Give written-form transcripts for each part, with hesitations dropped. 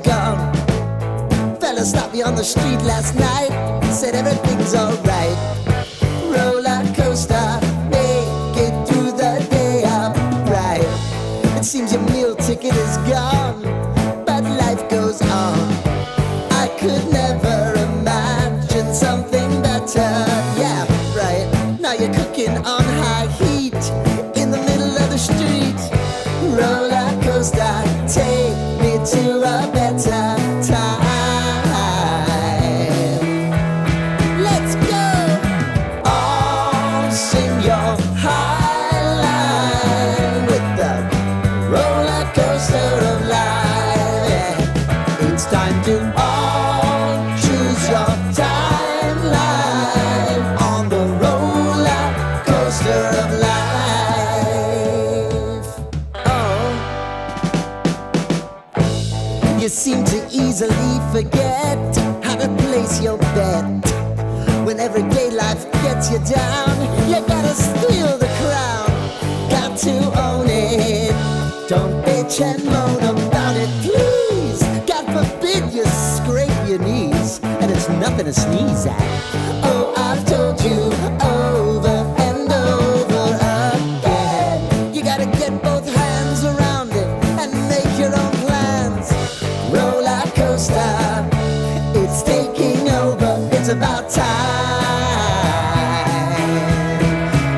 gone. Fella stopped me on the street last night, said everything's alright. Roller coaster, make it through the day upright. It seems your meal ticket is gone, but life goes on. I could never imagine something better. Yeah, right. Now you're cooking on high heat in the middle of the street. Roller coaster, take me to a better time. Let's go! All sing your high line with the roller coaster of life. Yeah. It's time to all choose your timeline on the roller coaster of life. Oh, you seem to easily forget how to place your bet. When everyday life gets you down, you gotta steal the crown. Got to own it. Don't bitch and moan about it, please. God forbid you scrape your knees, and it's nothing to sneeze at. Oh, I've told you over and over again. You gotta get both hands around it and make your own plans. Roller coaster, it's taking over. It's about time.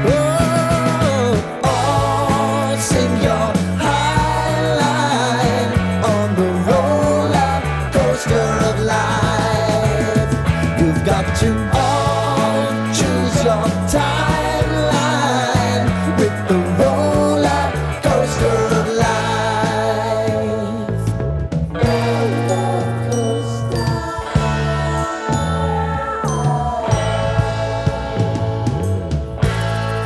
Oh, all sing your high line on the roller coaster of life. You've got to all choose your timeline with the roller coaster of life. Roller coaster.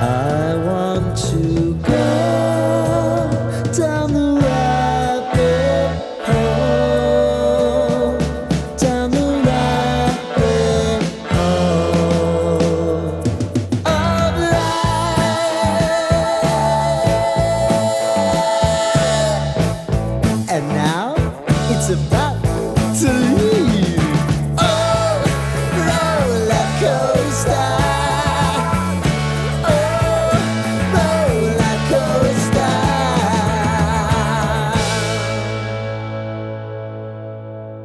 I want to go down the rabbit hole, down the rabbit hole of life. And now it's about to leave.